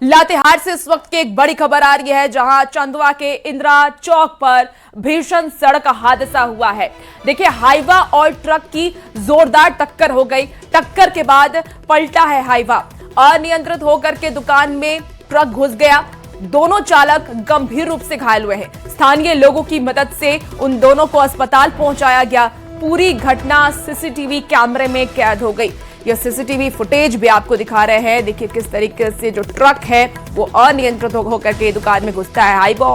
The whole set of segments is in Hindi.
लातेहार से इस वक्त की एक बड़ी खबर आ रही है, जहां चंदवा के इंदिरा चौक पर भीषण सड़क हादसा हुआ है। देखिए, हाईवा और ट्रक की जोरदार टक्कर हो गई। टक्कर के बाद पलटा है हाईवा। अनियंत्रित होकर के दुकान में ट्रक घुस गया। दोनों चालक गंभीर रूप से घायल हुए हैं। स्थानीय लोगों की मदद से उन दोनों को अस्पताल पहुंचाया गया। पूरी घटना सीसीटीवी कैमरे में कैद हो गई। यह सीसीटीवी फुटेज भी आपको दिखा रहे हैं। देखिए किस तरीके से जो ट्रक है वो अनियंत्रित होकर के दुकान में घुसता है। हाईवा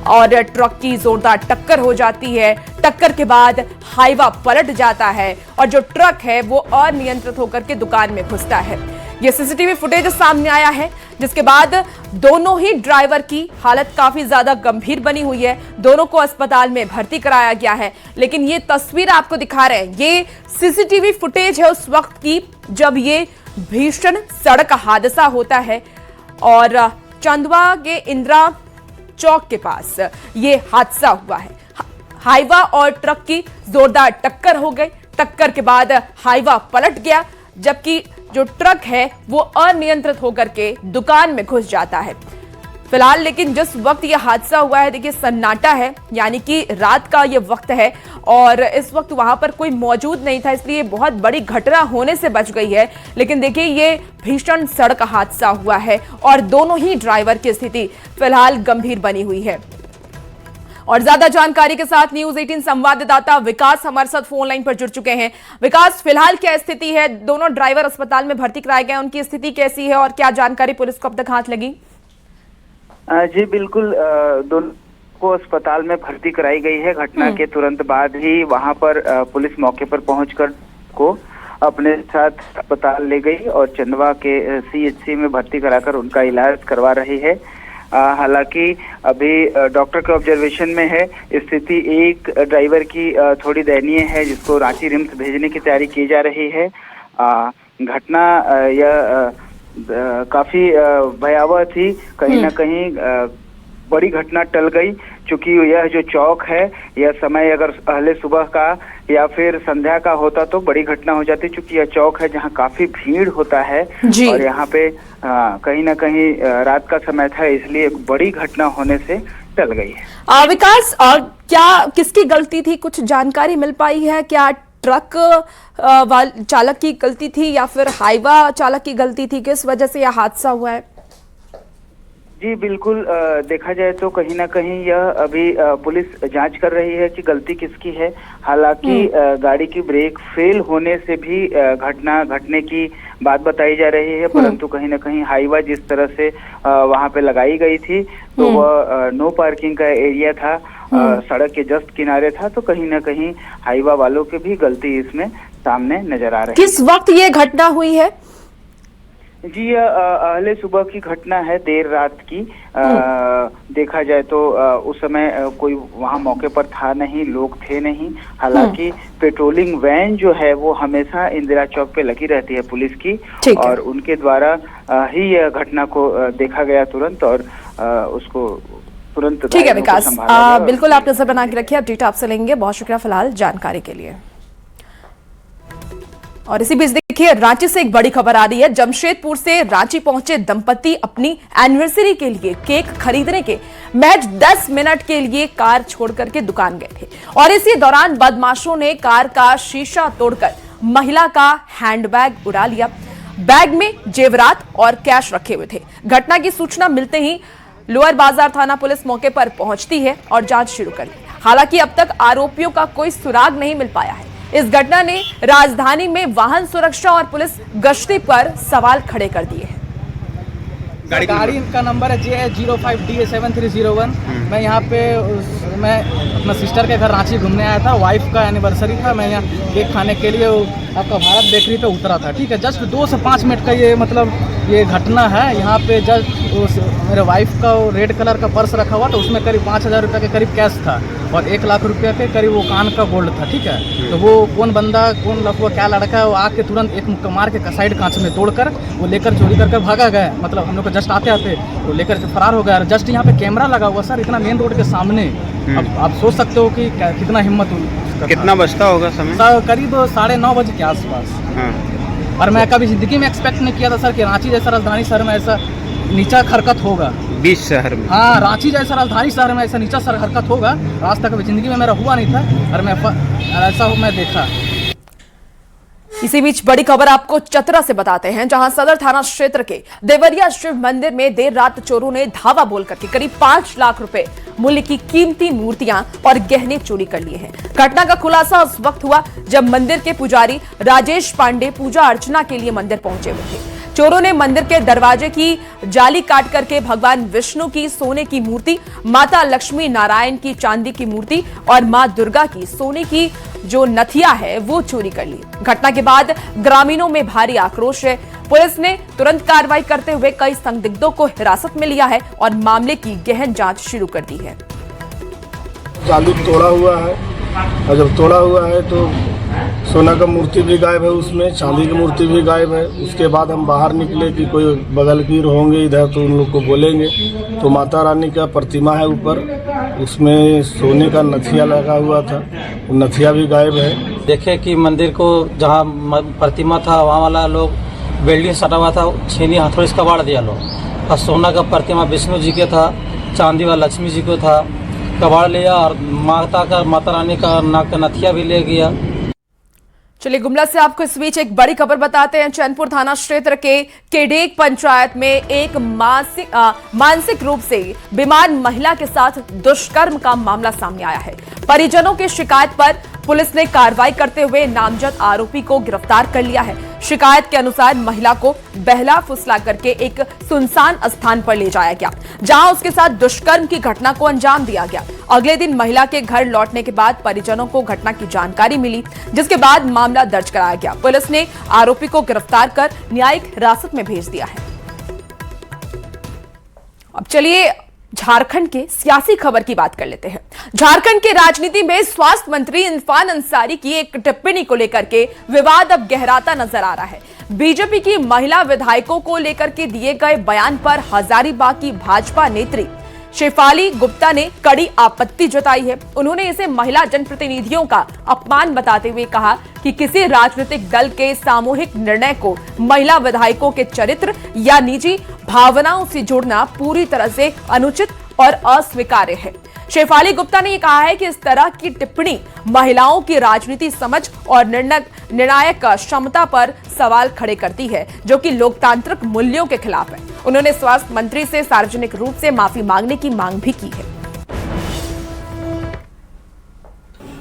और ट्रक की जोरदार टक्कर हो जाती है। टक्कर के बाद हाईवा पलट जाता है और जो ट्रक है वो अनियंत्रित होकर के दुकान में घुसता है। यह सीसीटीवी फुटेज सामने आया है, जिसके बाद दोनों ही ड्राइवर की हालत काफी ज्यादा गंभीर बनी हुई है। दोनों को अस्पताल में भर्ती कराया गया है। लेकिन ये तस्वीर आपको दिखा रहे हैं, ये सीसीटीवी फुटेज है उस वक्त की जब ये भीषण सड़क हादसा होता है और चंदवा के इंदिरा चौक के पास ये हादसा हुआ है। हाईवा और ट्रक की जोरदार टक्कर हो गई। टक्कर के बाद हाईवा पलट गया, जबकि जो ट्रक है वो अनियंत्रित होकर के दुकान में घुस जाता है। फिलहाल लेकिन जिस वक्त यह हादसा हुआ है, देखिए सन्नाटा है, यानी कि रात का यह वक्त है और इस वक्त वहां पर कोई मौजूद नहीं था, इसलिए बहुत बड़ी घटना होने से बच गई है। लेकिन देखिए ये भीषण सड़क हादसा हुआ है और दोनों ही ड्राइवर की स्थिति फिलहाल गंभीर बनी हुई है। और ज्यादा जानकारी के साथ न्यूज 18 संवाददाता विकास हमारे साथ फोन लाइन पर जुड़ चुके हैं। विकास, फिलहाल क्या स्थिति है? दोनों ड्राइवर अस्पताल में भर्ती कराए गए, उनकी स्थिति कैसी है और क्या जानकारी पुलिस को अब तक हाथ लगी? जी बिल्कुल, दोनों को अस्पताल में भर्ती कराई गई है। घटना के तुरंत बाद ही वहां पर पुलिस मौके पर पहुंचकर को अपने साथ अस्पताल ले गई और चंदवा के सीएचसी में भर्ती कराकर उनका इलाज करवा रही है। हालांकि अभी डॉक्टर के ऑब्जर्वेशन में है। स्थिति एक ड्राइवर की थोड़ी दयनीय है, जिसको रांची रिम्स भेजने की तैयारी की जा रही है। घटना यह काफी भयावह थी। कहीं ना कहीं बड़ी घटना टल गई, क्योंकि यह जो चौक है, यह समय अगर पहले सुबह का या फिर संध्या का होता तो बड़ी घटना हो जाती, क्योंकि यह चौक है जहां काफी भीड़ होता है और यहाँ पे कहीं ना कहीं रात का समय था, इसलिए एक बड़ी घटना होने से टल गई है। विकास, क्या किसकी गलती थी, कुछ जानकारी मिल पाई है? क्या ट्रक चालक की गलती थी या फिर हाईवा चालक की गलती थी? किस वजह से यह हादसा हुआ है? जी बिल्कुल, देखा जाए तो कहीं ना कहीं यह अभी पुलिस जांच कर रही है कि गलती किसकी है। हालांकि गाड़ी की ब्रेक फेल होने से भी घटना घटने की बात बताई जा रही है, परंतु कहीं ना कहीं हाईवा जिस तरह से वहां पे लगाई गई थी तो वह नो पार्किंग का एरिया था, सड़क के जस्ट किनारे था, तो कहीं ना कहीं हाईवा वालों की भी गलती इसमें सामने नजर आ रही है। किस वक्त ये घटना हुई है? जी अगले सुबह की घटना है, देर रात की। देखा जाए तो उस समय कोई वहां मौके पर था नहीं, लोग थे नहीं। हालांकि पेट्रोलिंग वैन जो है वो हमेशा इंदिरा चौक पे लगी रहती है पुलिस की, और उनके द्वारा ही यह घटना को देखा गया तुरंत और उसको तुरंत। ठीक है विकास, बिल्कुल आप नजर बना के रखिए, अपडेट आपसे लेंगे। बहुत शुक्रिया फिलहाल जानकारी के लिए। और इसी बीच देखिए, रांची से एक बड़ी खबर आ रही है। जमशेदपुर से रांची पहुंचे दंपति अपनी एनिवर्सरी के लिए केक खरीदने के महज 10 मिनट के लिए कार छोड़कर के दुकान गए थे और इसी दौरान बदमाशों ने कार का शीशा तोड़कर महिला का हैंडबैग उड़ा लिया। बैग में जेवरात और कैश रखे हुए थे। घटना की सूचना मिलते ही लोअर बाजार थाना पुलिस मौके पर पहुंचती है और जांच शुरू कर दी। हालांकि अब तक आरोपियों का कोई सुराग नहीं मिल पाया है। इस घटना ने राजधानी में वाहन सुरक्षा और पुलिस गश्ती पर सवाल खड़े कर दिए हैं। गाड़ी का नंबर है JA05DA7301। मैं यहाँ पे मैं अपना सिस्टर के घर रांची घूमने आया था। वाइफ का एनिवर्सरी था। मैं यहाँ केक खाने के लिए आपका भारत बेकरी पे उतरा था। ठीक है, जस्ट 2 से 5 मिनट का ये घटना है। यहाँ पे जस्ट मेरे वाइफ का रेड कलर का पर्स रखा हुआ, तो उसमें करीब 5,000 रुपये के करीब कैश था और 1 लाख रुपये के करीब वो कान का गोल्ड था। ठीक है, तो वो कौन बंदा, कौन लफुआ, क्या लड़का है, वो आके तुरंत एक मुक्का मार के साइड कांच में तोड़कर वो लेकर चोरी करके भागा गया। मतलब हम लोग को जस्ट आते आते वो लेकर फरार हो गया। जस्ट यहाँ पे कैमरा लगा हुआ सर, इतना मेन रोड के सामने। अब आप सोच सकते हो कि कितना हिम्मत हुई। कितना बजता होगा समय? करीब 9:30 बजे के आसपास। और मैं कभी जिंदगी में एक्सपेक्ट नहीं किया था सर कि रांची जैसा राजधानी शहर में ऐसा नीचा हरकत होगा 20 शहर में। हाँ, रांची जैसा राजधानी शहर में ऐसा नीचा हरकत होगा, आज तक जिंदगी में मेरा हुआ नहीं था और ऐसा मैं देखा। इसी बीच बड़ी खबर आपको चतरा से बताते हैं, जहां सदर थाना क्षेत्र के देवरिया शिव मंदिर में देर रात चोरों ने धावा बोलकर के करीब 5 लाख रुपए मूल्य की कीमती मूर्तियां और गहने चोरी कर लिए हैं। घटना का खुलासा उस वक्त हुआ जब मंदिर के पुजारी राजेश पांडे पूजा अर्चना के लिए मंदिर पहुंचे हुए थे। चोरों ने मंदिर के दरवाजे की जाली काट करके भगवान विष्णु की सोने की मूर्ति, माता लक्ष्मी नारायण की चांदी की मूर्ति और मां दुर्गा की सोने की जो नथिया है वो चोरी कर ली। घटना के बाद ग्रामीणों में भारी आक्रोश है। पुलिस ने तुरंत कार्रवाई करते हुए कई संदिग्धों को हिरासत में लिया है और मामले की गहन जांच शुरू कर दी है। जाली तोड़ा हुआ है और जब तोड़ा हुआ है तो सोना का मूर्ति भी गायब है, उसमें चांदी की मूर्ति भी गायब है। उसके बाद हम बाहर निकले कि कोई बगल की होंगे इधर तो उन लोग को बोलेंगे, तो माता रानी का प्रतिमा है ऊपर, उसमें सोने का नथिया लगा हुआ था, वो नथिया भी गायब है। देखे कि मंदिर को जहाँ प्रतिमा था वहाँ वाला लोग बिल्डिंग सटा हुआ था, छेनी हथौड़ी से कबाड़ दिया लोग, और सोना का प्रतिमा विष्णु जी के था, चांदी वाला लक्ष्मी जी को था, कबाड़ लिया और माता रानी का नाक का नथिया भी ले गया। चलिए गुमला से आपको इस बीच एक बड़ी खबर बताते हैं। चैनपुर थाना क्षेत्र के केडेक पंचायत में एक मानसिक रूप से बीमार महिला के साथ दुष्कर्म का मामला सामने आया है। परिजनों की शिकायत पर पुलिस ने कार्रवाई करते हुए नामजद आरोपी को गिरफ्तार कर लिया है। शिकायत के अनुसार महिला को बहला फुसला करके एक सुनसान स्थान पर ले जाया गया, जहां उसके साथ दुष्कर्म की घटना को अंजाम दिया गया। अगले दिन महिला के घर लौटने के बाद परिजनों को घटना की जानकारी मिली, जिसके बाद मामला दर्ज कराया गया। पुलिस ने आरोपी को गिरफ्तार कर न्यायिक हिरासत में भेज दिया है। अब चलिए झारखंड के सियासी खबर की बात कर लेते हैं। झारखंड के राजनीति में स्वास्थ्य मंत्री इरफान अंसारी की एक टिप्पणी को लेकर के विवाद अब गहराता नजर आ रहा है। बीजेपी की महिला विधायकों को लेकर के दिए गए बयान पर हजारीबाग की भाजपा नेत्री शेफाली गुप्ता ने कड़ी आपत्ति जताई है। उन्होंने इसे महिला जनप्रतिनिधियों का अपमान बताते हुए कहा कि किसी राजनीतिक दल के सामूहिक निर्णय को महिला विधायकों के चरित्र या निजी भावनाओं से जोड़ना पूरी तरह से अनुचित और अस्वीकार्य है। शेफाली गुप्ता ने कहा है कि इस तरह की टिप्पणी महिलाओं की राजनीति समझ और निर्णायक क्षमता पर सवाल खड़े करती है, जो कि लोकतांत्रिक मूल्यों के खिलाफ है। उन्होंने स्वास्थ्य मंत्री से सार्वजनिक रूप से माफी मांगने की मांग भी की है।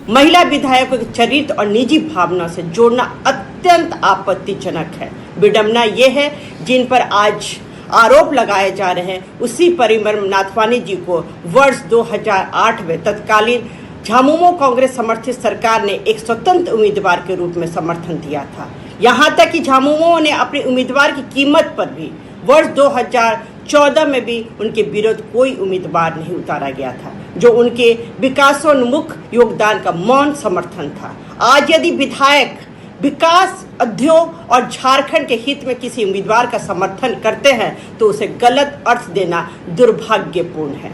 महिला विधायकों के चरित्र और निजी भावना से जोड़ना अत्यंत आपत्तिजनक है। विडंबना ये है जिन पर आज आरोप लगाए जा रहे हैं, उसी परिमल नाथवानी जी को वर्ष 2008 में तत्कालीन झामुमो कांग्रेस समर्थित सरकार ने एक स्वतंत्र उम्मीदवार के रूप में समर्थन दिया था। यहां तक कि झामुमो ने अपने उम्मीदवार की कीमत पर भी वर्ष 2014 में भी उनके विरुद्ध कोई उम्मीदवार नहीं उतारा गया था, जो उनके विकासोन्मुख योगदान का मौन समर्थन था। आज यदि विधायक विकास, उद्योग और झारखंड के हित में किसी उम्मीदवार का समर्थन करते हैं तो उसे गलत अर्थ देना दुर्भाग्यपूर्ण है।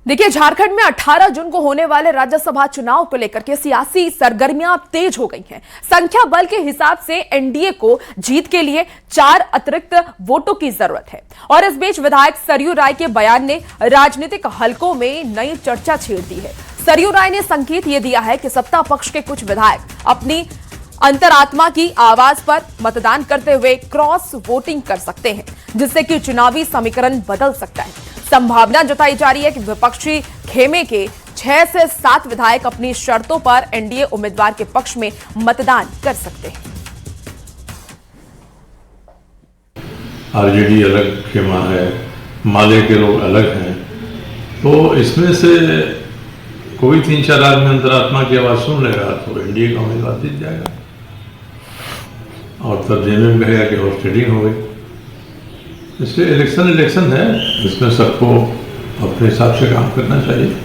देखिए, झारखंड में 18 जून को होने वाले राज्यसभा चुनाव को लेकर के सियासी सरगर्मियां तेज हो गई हैं। संख्या बल के हिसाब से एनडीए को जीत के लिए 4 अतिरिक्त वोटों की जरूरत है। और इस बीच विधायक सरयू राय के बयान ने राजनीतिक हलकों में नई चर्चा छेड़ दी है। सरयू राय ने संकेत यह दिया है कि सत्ता पक्ष के कुछ विधायक अपनी अंतरात्मा की आवाज पर मतदान करते हुए क्रॉस वोटिंग कर सकते हैं, जिससे कि चुनावी समीकरण बदल सकता है। संभावना जताई जा रही है कि विपक्षी खेमे के 6 से 7 विधायक अपनी शर्तों पर एनडीए उम्मीदवार के पक्ष में मतदान कर सकते हैं। आरजेडी अलग खेमा है, माले के लोग अलग हैं, तो इसमें से कोई 3-4 आदमी अंतरात्मा की आवाज सुन लेगा तो एनडीए का उम्मीदवार जीत जाएगा और तब जेएमएम कहेगा कि होस्टेडिंग हो गई। इसलिए इलेक्शन है, इसमें सबको अपने हिसाब से काम करना चाहिए।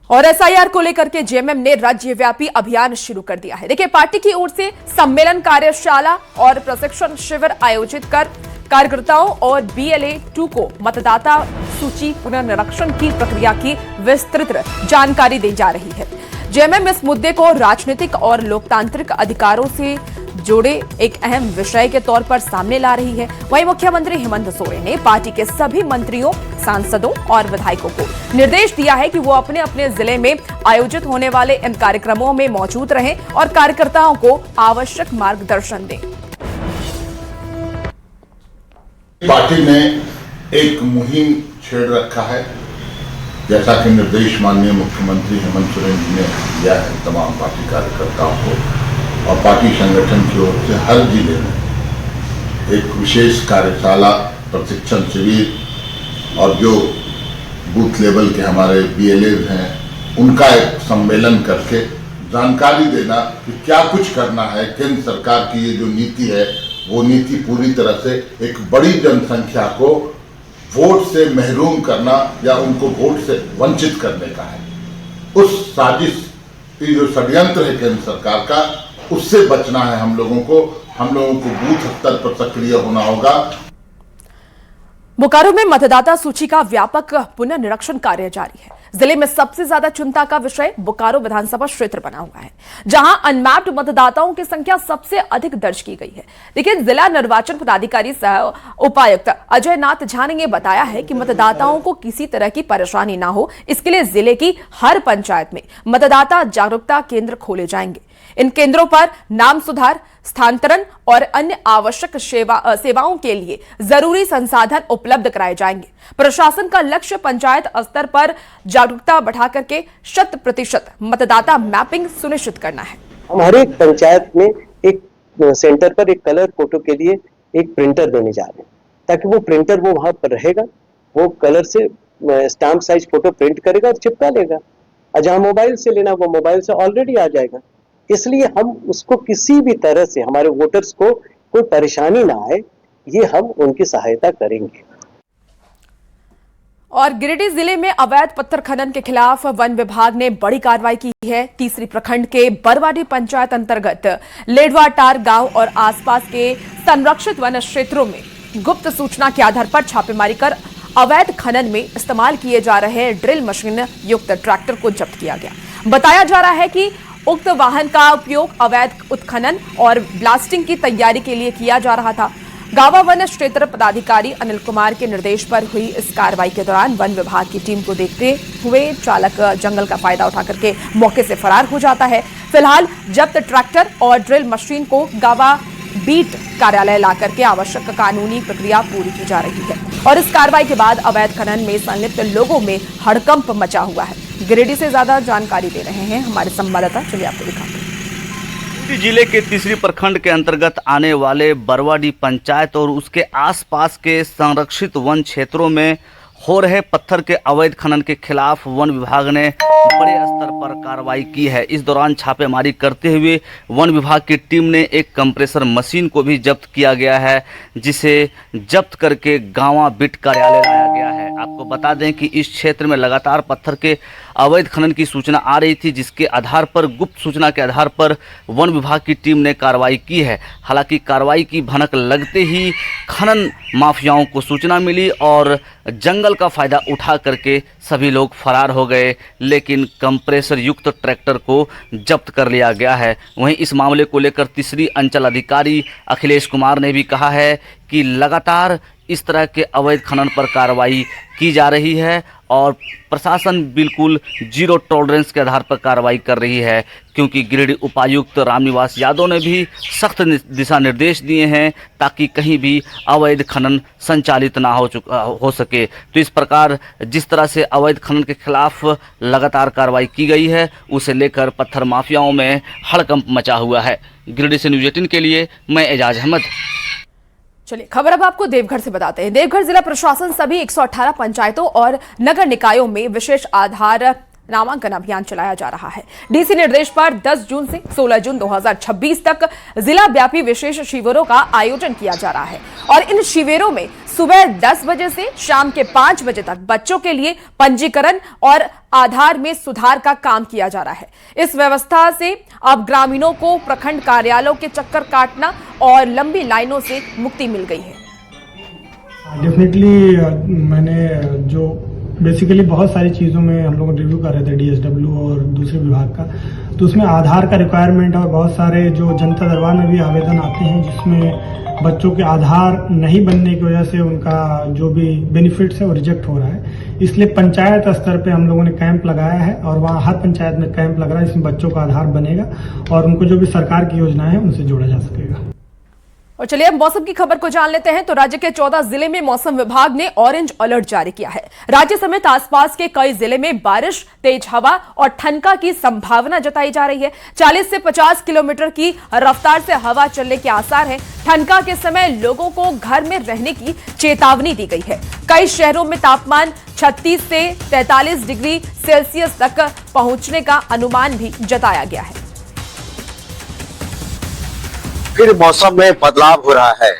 और एसआईआर को लेकर के जेएमएम ने राज्यव्यापी अभियान शुरू कर दिया है। देखिए, पार्टी की ओर से सम्मेलन, कार्यशाला और प्रशिक्षण शिविर आयोजित कर कार्यकर्ताओं और BLA 2 को मतदाता सूची पुनर्निरीक्षण की प्रक्रिया की विस्तृत जानकारी दी जा रही है। जेएमएम इस मुद्दे को राजनीतिक और लोकतांत्रिक अधिकारों से जोड़े एक अहम विषय के तौर पर सामने ला रही है। वहीं मुख्यमंत्री हेमंत सोरेन ने पार्टी के सभी मंत्रियों, सांसदों और विधायकों को निर्देश दिया है कि वो अपने अपने जिले में आयोजित होने वाले इन कार्यक्रमों में मौजूद रहें और कार्यकर्ताओं को आवश्यक मार्गदर्शन दें। पार्टी ने एक मुहिम छेड़ रखा है, जैसा कि निर्देश माननीय मुख्यमंत्री हेमंत सोरेन जी ने दिया है तमाम पार्टी कार्यकर्ताओं को, और पार्टी संगठन की ओर से हर जिले में एक विशेष कार्यशाला, प्रशिक्षण शिविर और जो बूथ लेवल के हमारे BLAs हैं उनका एक सम्मेलन करके जानकारी देना कि क्या कुछ करना है। केंद्र सरकार की ये जो नीति है वो नीति पूरी तरह से एक बड़ी जनसंख्या को वोट से महरूम करना या उनको वोट से वंचित करने का है। उस साजिश की जो षड्यंत्र है केंद्र सरकार का, उससे बचना है हम लोगों को बूथ स्तर पर सक्रिय होना होगा। बोकारो में मतदाता सूची का व्यापक पुनर्निरीक्षण कार्य जारी है। जिले में सबसे ज्यादा चिंता का विषय बोकारो विधानसभा क्षेत्र बना हुआ है, जहां अनमैप्ड मतदाताओं की संख्या सबसे अधिक दर्ज की गई है। लेकिन जिला निर्वाचन पदाधिकारी सह उपायुक्त अजय नाथ झा ने बताया है कि मतदाताओं को किसी तरह की परेशानी ना हो, इसके लिए जिले की हर पंचायत में मतदाता जागरूकता केंद्र खोले जाएंगे। इन केंद्रों पर नाम सुधार, स्थानांतरण और अन्य आवश्यक सेवाओं के लिए जरूरी संसाधन उपलब्ध कराए जाएंगे। प्रशासन का लक्ष्य पंचायत स्तर पर जागरूकता बढ़ा करके 100% मतदाता मैपिंग सुनिश्चित करना है। हम हर एक पंचायत में एक सेंटर पर एक कलर फोटो के लिए एक प्रिंटर देने जा रहे हैं, ताकि वो प्रिंटर वो वहां पर रहेगा, वो कलर से स्टैम्प साइज फोटो प्रिंट करेगा और चिपका लेगा। और जहां मोबाइल से लेना वो मोबाइल से ऑलरेडी आ जाएगा। इसलिए हम उसको किसी भी तरह से हमारे वोटर्स को कोई परेशानी ना आए, ये हम उनकी सहायता करेंगे। और गिरिडीह जिले में अवैध पत्थर खनन के खिलाफ वन विभाग ने बड़ी कार्रवाई की है। तीसरी प्रखंड के बरवाडी पंचायत अंतर्गत लेडवाटार गांव और आसपास के संरक्षित वन क्षेत्रों में गुप्त सूचना के आधार पर छापेमारी कर अवैध खनन में इस्तेमाल किए जा रहे ड्रिल मशीन युक्त ट्रैक्टर को जब्त किया गया। बताया जा रहा है कि उक्त वाहन का उपयोग अवैध उत्खनन और ब्लास्टिंग की तैयारी के लिए किया जा रहा था। गावा वन क्षेत्र पदाधिकारी अनिल कुमार के निर्देश पर हुई इस कार्रवाई के दौरान वन विभाग की टीम को देखते हुए चालक जंगल का फायदा उठा करके मौके से फरार हो जाता है। फिलहाल जब्त ट्रैक्टर और ड्रिल मशीन को गावा बीट कार्यालय लाकर के आवश्यक कानूनी प्रक्रिया पूरी की जा रही है। और इस कार्रवाई के बाद अवैध खनन में संलिप्त लोगों में हड़कंप मचा हुआ है। गिरिडीह से ज्यादा जानकारी दे रहे हैं हमारे संवाददाता, चलिए आपको दिखाते हैं। गिरिडीह जिले के तीसरी प्रखंड के अंतर्गत आने वाले बरवाडी पंचायत और उसके आसपास के संरक्षित वन क्षेत्रों में हो रहे पत्थर के अवैध खनन के खिलाफ वन विभाग ने बड़े स्तर पर कार्रवाई की है। इस दौरान छापेमारी करते हुए वन विभाग की टीम ने एक कंप्रेसर मशीन को भी जब्त किया गया है, जिसे जब्त करके गावा बिट कार्यालय लाया गया है। आपको बता दें कि इस क्षेत्र में लगातार पत्थर के अवैध खनन की सूचना आ रही थी, जिसके आधार पर गुप्त सूचना के आधार पर वन विभाग की टीम ने कार्रवाई की है। हालांकि कार्रवाई की भनक लगते ही खनन माफियाओं को सूचना मिली और जंगल का फायदा उठा करके सभी लोग फरार हो गए, लेकिन कंप्रेसर युक्त ट्रैक्टर को जब्त कर लिया गया है। वहीं इस मामले को लेकर तीसरी अंचल अधिकारी अखिलेश कुमार ने भी कहा है कि लगातार इस तरह के अवैध खनन पर कार्रवाई की जा रही है और प्रशासन बिल्कुल जीरो टॉलरेंस के आधार पर कार्रवाई कर रही है, क्योंकि गिरिडीह उपायुक्त रामनिवास यादव ने भी सख्त दिशा निर्देश दिए हैं ताकि कहीं भी अवैध खनन संचालित ना हो सके। तो इस प्रकार जिस तरह से अवैध खनन के खिलाफ लगातार कार्रवाई की गई है, उसे लेकर पत्थर माफियाओं में हड़कंप मचा हुआ है। गिरिडीह से न्यूज़ 18 के लिए मैं एजाज अहमद। चलिए खबर अब आपको देवघर से बताते हैं। देवघर जिला प्रशासन सभी 118 पंचायतों और नगर निकायों में विशेष आधार नामांकन अभियान चलाया जा रहा है। डीसी निर्देश पर 10 जून से 16 जून 2026 तक जिला व्यापी विशेष शिविरों का आयोजन किया जा रहा है और इन शिविरों में सुबह 10 बजे से शाम के 5 बजे तक बच्चों के लिए पंजीकरण और आधार में सुधार का काम किया जा रहा है। इस व्यवस्था से अब ग्रामीणों को प्रखंड कार्यालयों के चक्कर काटना और लंबी लाइनों से मुक्ति मिल गई है। डेफिनेटली मैंने जो बेसिकली बहुत सारी चीज़ों में हम लोग रिव्यू कर रहे थे, DSW और दूसरे विभाग का, तो उसमें आधार का रिक्वायरमेंट और बहुत सारे जो जनता दरबार में भी आवेदन आते हैं जिसमें बच्चों के आधार नहीं बनने की वजह से उनका जो भी बेनिफिट्स है वो रिजेक्ट हो रहा है। इसलिए पंचायत स्तर पे हम लोगों ने कैंप लगाया है और वहाँ हर पंचायत में कैंप लग रहा है जिसमें बच्चों का आधार बनेगा और उनको जो भी सरकार की योजनाएं हैं उनसे जोड़ा जा सकेगा। और चलिए अब मौसम की खबर को जान लेते हैं। तो राज्य के 14 जिले में मौसम विभाग ने ऑरेंज अलर्ट जारी किया है। राज्य समेत आसपास के कई जिले में बारिश, तेज हवा और ठनका की संभावना जताई जा रही है। 40 से 50 किलोमीटर की रफ्तार से हवा चलने के आसार हैं। ठनका के समय लोगों को घर में रहने की चेतावनी दी गई है। कई शहरों में तापमान 36 से 43 डिग्री सेल्सियस तक पहुंचने का अनुमान भी जताया गया है। फिर मौसम में बदलाव हो रहा है।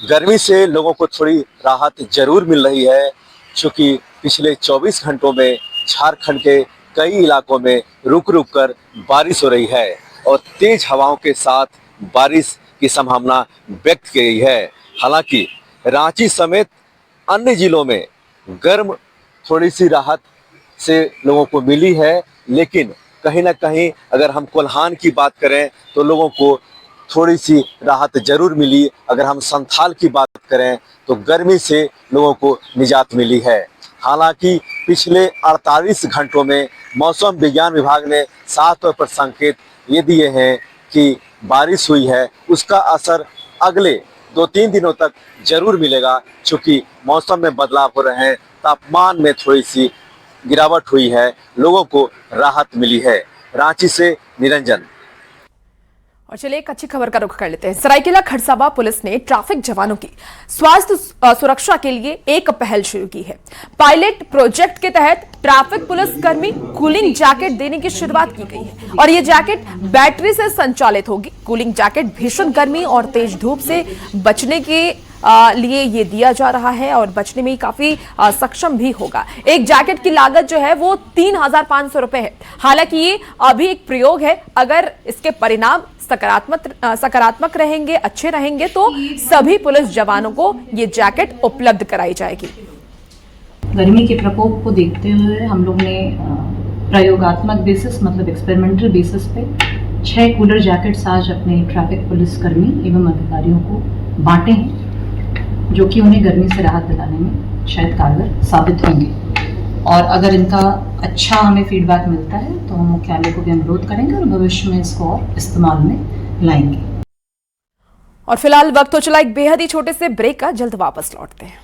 गर्मी से लोगों को थोड़ी राहत जरूर मिल रही है, क्योंकि पिछले 24 घंटों में झारखंड के कई इलाकों में रुक रुक कर बारिश हो रही है और तेज हवाओं के साथ बारिश की संभावना व्यक्त की गई है। हालांकि रांची समेत अन्य जिलों में गर्म थोड़ी सी राहत से लोगों को मिली है, लेकिन कहीं ना कहीं अगर हम कोल्हान की बात करें तो लोगों को थोड़ी सी राहत जरूर मिली। अगर हम संथाल की बात करें तो गर्मी से लोगों को निजात मिली है। हालांकि पिछले 48 घंटों में मौसम विज्ञान विभाग ने साफ तौर पर संकेत ये दिए हैं कि बारिश हुई है, उसका असर अगले 2-3 दिनों तक जरूर मिलेगा, क्योंकि मौसम में बदलाव हो रहे हैं, तापमान में थोड़ी सी गिरावट हुई है, लोगों को राहत मिली है। रांची से निरंजन। और चलिए एक अच्छी खबर का रुख कर लेते हैं। सरायकेला खरसावां पुलिस ने ट्रैफिक जवानों की स्वास्थ्य सुरक्षा के लिए एक पहल शुरू की है। पायलट प्रोजेक्ट के तहत ट्रैफिक पुलिस कर्मी कूलिंग जैकेट देने की शुरुआत की गई है और ये जैकेट बैटरी से संचालित होगी। कूलिंग जैकेट भीषण गर्मी और तेज धूप से बचने के लिए ये दिया जा रहा है और बचने में काफी सक्षम भी होगा। एक जैकेट की लागत जो है वो 3,500 रुपए है। हालांकि ये अभी एक प्रयोग है, अगर इसके परिणाम सकारात्मक रहेंगे, अच्छे रहेंगे, तो सभी पुलिस जवानों को ये जैकेट उपलब्ध कराई जाएगी। गर्मी के प्रकोप को देखते हुए हम लोग ने प्रयोगात्मक बेसिस मतलब एक्सपेरिमेंटल बेसिस पे 6 कूलर जैकेट्स आज अपने ट्रैफिक पुलिस कर्मी एवं अधिकारियों को बांटे हैं, जो कि उन्हें गर्मी से राहत दिलाने में शायद कारगर साबित होंगे। और अगर इनका अच्छा हमें फीडबैक मिलता है तो हम मुख्यालय को भी अनुरोध करेंगे और भविष्य में इसको और इस्तेमाल में लाएंगे। और फिलहाल वक्त हो चला एक बेहद ही छोटे से ब्रेक का, जल्द वापस लौटते हैं।